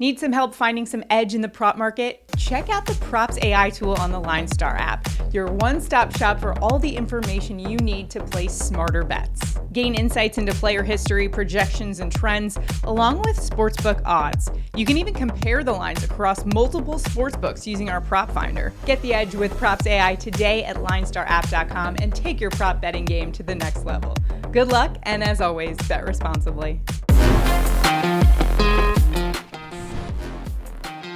Need some help finding some edge in the prop market? Check out the PropsAI tool on the LineStar app, your one-stop shop for all the information you need to place smarter bets. Gain insights into player history, projections, and trends, along with sportsbook odds. You can even compare the lines across multiple sportsbooks using our prop finder. Get the edge with PropsAI today at LineStarApp.com and take your prop betting game to the next level. Good luck, and as always, bet responsibly.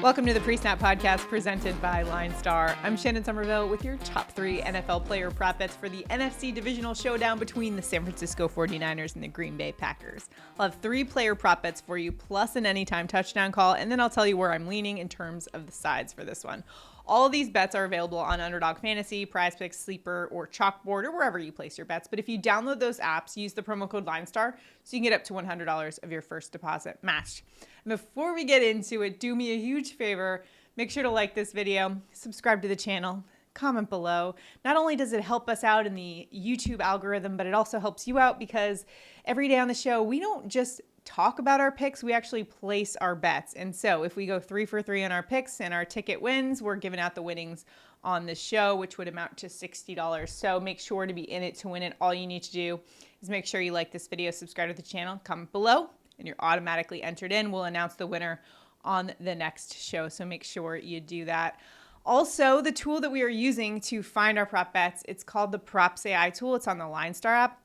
Welcome to the Pre-Snap Podcast presented by LineStar. I'm Shannon Sommerville with your top 3 NFL player prop bets for the NFC Divisional showdown between the San Francisco 49ers and the Green Bay Packers. I'll have 3 player prop bets for you plus an anytime touchdown call, and then I'll tell you where I'm leaning in terms of the sides for this one. All of these bets are available on Underdog Fantasy, PrizePicks, Sleeper, or CHALKBOARD, or wherever you place your bets. But if you download those apps, use the promo code LineStar so you can get up to $100 of your first deposit matched. And before we get into it, do me a huge favor. Make sure to like this video, subscribe to the channel, comment below. Not only does it help us out in the YouTube algorithm, but it also helps you out because every day on the show, we don't just talk about our picks, we actually place our bets. And so if we go 3 for 3 on our picks and our ticket wins, we're giving out the winnings on the show, which would amount to $60. So make sure to be in it to win it. All you need to do is make sure you like this video, subscribe to the channel, comment below, and you're automatically entered in. We'll announce the winner on the next show. So make sure you do that. Also, the tool that we are using to find our prop bets, it's called the PropsAI tool. It's on the LineStar app.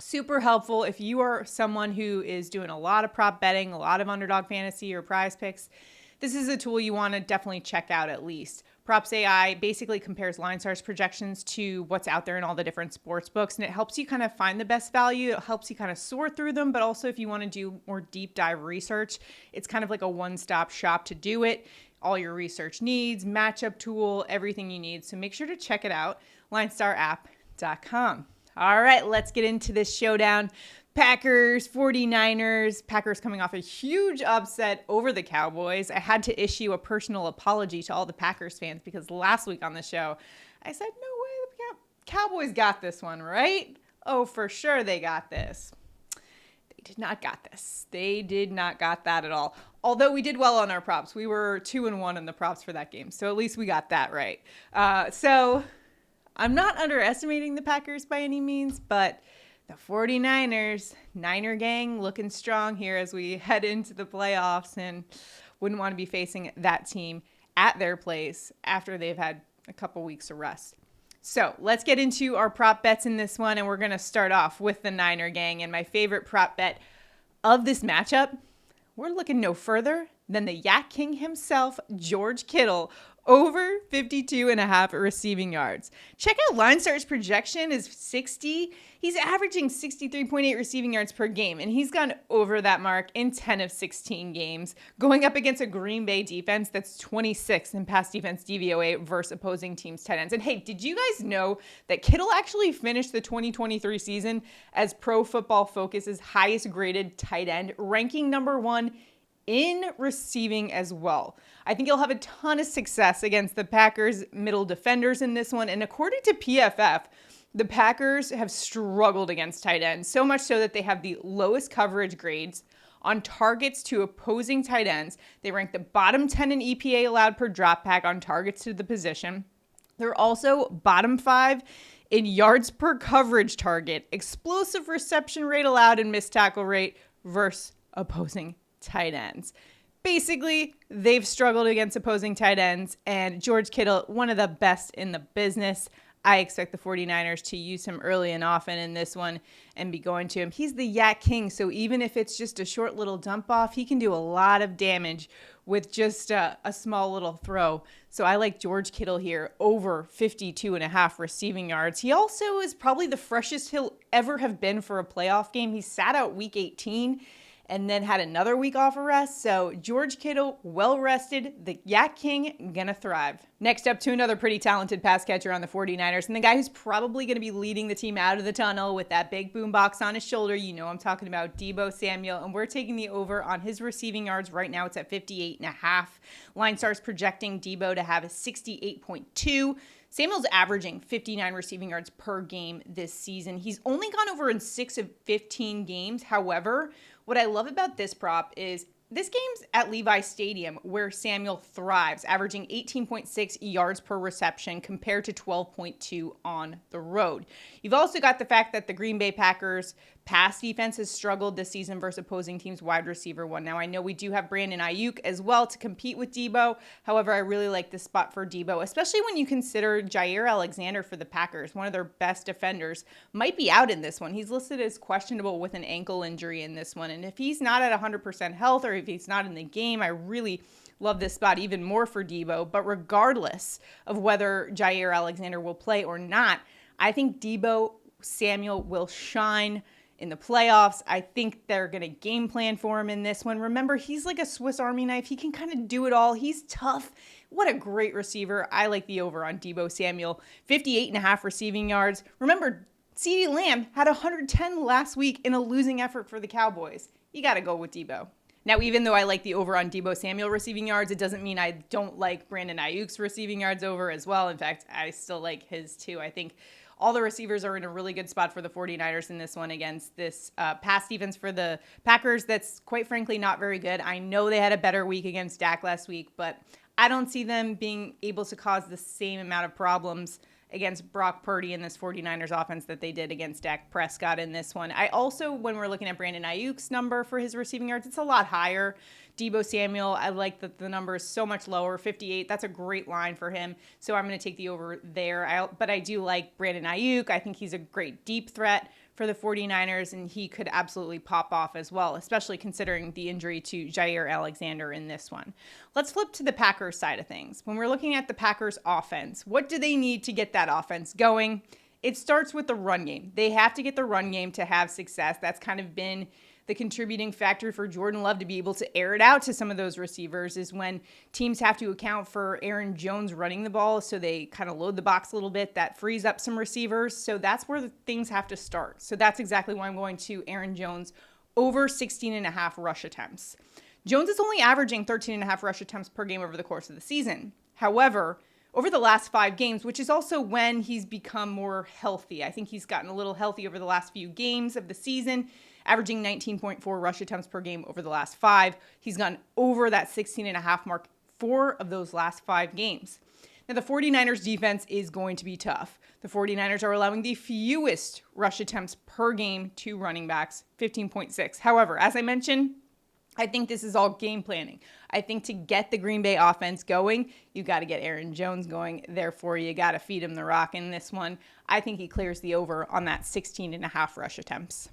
Super helpful if you are someone who is doing a lot of prop betting, a lot of Underdog Fantasy or PrizePicks. This is a tool you want to definitely check out at least. PropsAI basically compares LineStar's projections to what's out there in all the different sports books, and it helps you kind of find the best value. It helps you kind of sort through them, but also if you want to do more deep dive research, it's kind of like a one-stop shop to do it. All your research needs, matchup tool, everything you need. So make sure to check it out, LineStarApp.com. All right, let's get into this showdown. Packers, 49ers. Packers coming off a huge upset over the Cowboys. I had to issue a personal apology to all the Packers fans because last week on the show, I said, no way, the Cowboys got this one, right? Oh, for sure they got this. They did not got this. They did not got that at all. Although we did well on our props. We were 2-1 in the props for that game. So at least we got that right. So I'm not underestimating the Packers by any means, but the 49ers, Niner gang, looking strong here as we head into the playoffs and wouldn't want to be facing that team at their place after they've had a couple weeks of rest. So let's get into our prop bets in this one, and we're going to start off with the Niner gang. And my favorite prop bet of this matchup, we're looking no further than the Yak King himself, George Kittle, over 52.5 receiving yards. Check out LineStar's projection is 60. He's averaging 63.8 receiving yards per game, and he's gone over that mark in 10 of 16 games, going up against a Green Bay defense that's 26th in pass defense DVOA versus opposing teams' tight ends. And hey, did you guys know that Kittle actually finished the 2023 season as Pro Football Focus's highest graded tight end, ranking number 1 in receiving as well? I think he'll have a ton of success against the Packers middle defenders in this one. And according to PFF, the Packers have struggled against tight ends, so much so that they have the lowest coverage grades on targets to opposing tight ends. They rank the bottom 10 in EPA allowed per drop back on targets to the position. They're also bottom 5 in yards per coverage target, explosive reception rate allowed, and missed tackle rate versus opposing tight ends. Basically, they've struggled against opposing tight ends, and George Kittle, one of the best in the business. I expect the 49ers to use him early and often in this one and be going to him. He's the Yak King, so even if it's just a short little dump off, he can do a lot of damage with just a small little throw. So I like George Kittle here over 52.5 receiving yards. He also is probably the freshest he'll ever have been for a playoff game. He sat out week 18 and then had another week off of rest. So George Kittle, well rested, the Yak King, gonna thrive. Next up to another pretty talented pass catcher on the 49ers, and the guy who's probably gonna be leading the team out of the tunnel with that big boombox on his shoulder. You know I'm talking about Deebo Samuel, and we're taking the over on his receiving yards. Right now it's at 58.5. LineStar's projecting Deebo to have a 68.2. Samuel's averaging 59 receiving yards per game this season. He's only gone over in 6 of 15 games. However, what I love about this prop is This game's at Levi Stadium, where Samuel thrives, averaging 18.6 yards per reception compared to 12.2 on the road. You've also got the fact that the Green Bay Packers pass defense has struggled this season versus opposing teams' wide receiver one. Now, I know we do have Brandon Ayuk as well to compete with Debo. However, I really like this spot for Debo, especially when you consider Jair Alexander for the Packers, one of their best defenders, might be out in this one. He's listed as questionable with an ankle injury in this one. And if he's not at 100% health or if he's not in the game, I really love this spot even more for Debo. But regardless of whether Jair Alexander will play or not, I think Debo Samuel will shine in the playoffs. I think they're going to game plan for him in this one. Remember, he's like a Swiss Army knife. He can kind of do it all. He's tough. What a great receiver. I like the over on Debo Samuel. 58.5 receiving yards. Remember, CeeDee Lamb had 110 last week in a losing effort for the Cowboys. You got to go with Debo. Now, even though I like the over on Debo Samuel receiving yards, it doesn't mean I don't like Brandon Ayuk's receiving yards over as well. In fact, I still like his too. I think all the receivers are in a really good spot for the 49ers in this one against this pass defense for the Packers that's quite frankly not very good. I know they had a better week against Dak last week, but I don't see them being able to cause the same amount of problems against Brock Purdy in this 49ers offense that they did against Dak Prescott in this one. I also, when we're looking at Brandon Ayuk's number for his receiving yards, it's a lot higher. Debo Samuel, I like that the number is so much lower, 58. That's a great line for him. So I'm going to take the over there. But I do like Brandon Ayuk. I think he's a great deep threat for the 49ers, and he could absolutely pop off as well, especially considering the injury to Jair Alexander in this one. Let's flip to the Packers side of things. When we're looking at the Packers offense, what do they need to get that offense going? It starts with the run game. They have to get the run game to have success. That's kind of been the contributing factor for Jordan Love to be able to air it out to some of those receivers is when teams have to account for Aaron Jones running the ball, so they kind of load the box a little bit. That frees up some receivers, so that's where the things have to start. So that's exactly why I'm going to Aaron Jones over 16.5 rush attempts. Jones is only averaging 13.5 rush attempts per game over the course of the season. However, over the last 5 games, which is also when he's become more healthy. I think he's gotten a little healthy over the last few games of the season, averaging 19.4 rush attempts per game over the last 5. He's gone over that 16.5 mark 4 of those last 5 games. Now, the 49ers defense is going to be tough. The 49ers are allowing the fewest rush attempts per game to running backs, 15.6. However, as I mentioned, I think this is all game planning. I think to get the Green Bay offense going, you got to get Aaron Jones going. Therefore, you got to feed him the rock in this one. I think he clears the over on that 16.5 rush attempts.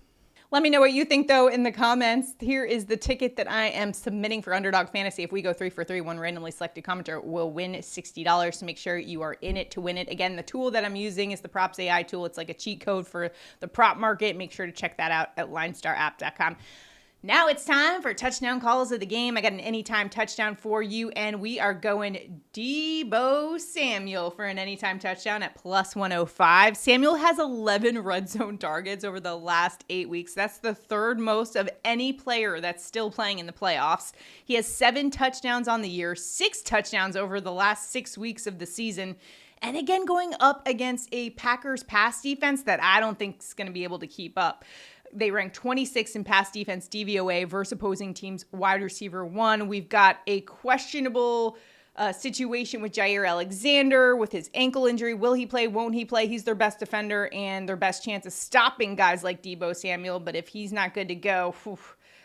Let me know what you think, though, in the comments. Here is the ticket that I am submitting for Underdog Fantasy. If we go 3 for 3, one randomly selected commenter will win $60. So make sure you are in it to win it. Again, the tool that I'm using is the PropsAI tool. It's like a cheat code for the prop market. Make sure to check that out at LineStarApp.com. Now it's time for touchdown calls of the game. I got an anytime touchdown for you, and we are going Debo Samuel for an anytime touchdown at plus 105. Samuel has 11 red zone targets over the last 8 weeks. That's the third most of any player that's still playing in the playoffs. He has 7 touchdowns on the year, 6 touchdowns over the last 6 weeks of the season. And again, going up against a Packers pass defense that I don't think is going to be able to keep up. They rank 26 in pass defense DVOA versus opposing teams wide receiver 1. We've got a questionable situation with Jair Alexander with his ankle injury. Will he play? Won't he play? He's their best defender and their best chance of stopping guys like Debo Samuel. But if he's not good to go,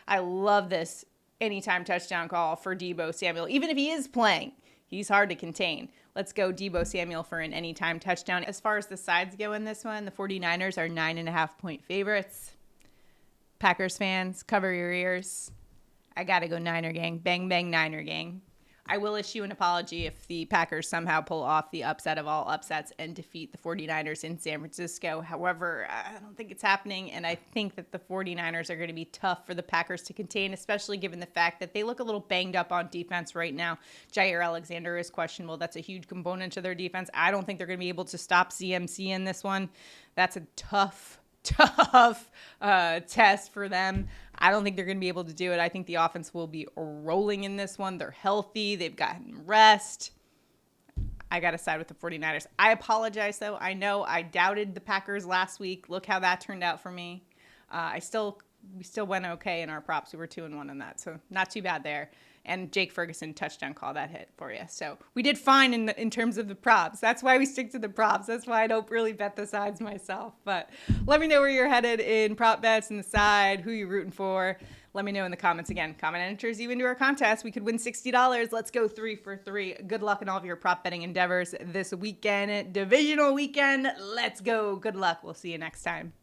I love this anytime touchdown call for Debo Samuel. Even if he is playing, he's hard to contain. Let's go Debo Samuel for an anytime touchdown. As far as the sides go in this one, the 49ers are 9.5-point favorites. Packers fans, cover your ears. I got to go Niner gang. Bang, bang, Niner gang. I will issue an apology if the Packers somehow pull off the upset of all upsets and defeat the 49ers in San Francisco. However, I don't think it's happening, and I think that the 49ers are going to be tough for the Packers to contain, especially given the fact that they look a little banged up on defense right now. Jair Alexander is questionable. That's a huge component to their defense. I don't think they're going to be able to stop CMC in this one. That's a tough test for them. I don't think they're going to be able to do it. I think the offense will be rolling in this one. They're healthy. They've gotten rest. I got to side with the 49ers. I apologize, though. I know I doubted the Packers last week. Look how that turned out for me. I still we still went okay in our props. We were 2-1 on that, so not too bad there. And Jake Ferguson touchdown call that hit for you. So we did fine in terms of the props. That's why we stick to the props. That's why I don't really bet the sides myself. But let me know where you're headed in prop bets and the side, who you're rooting for. Let me know in the comments. Again, comment enters you into our contest. We could win $60. Let's go 3 for 3. Good luck in all of your prop betting endeavors this weekend. Divisional weekend. Let's go. Good luck. We'll see you next time.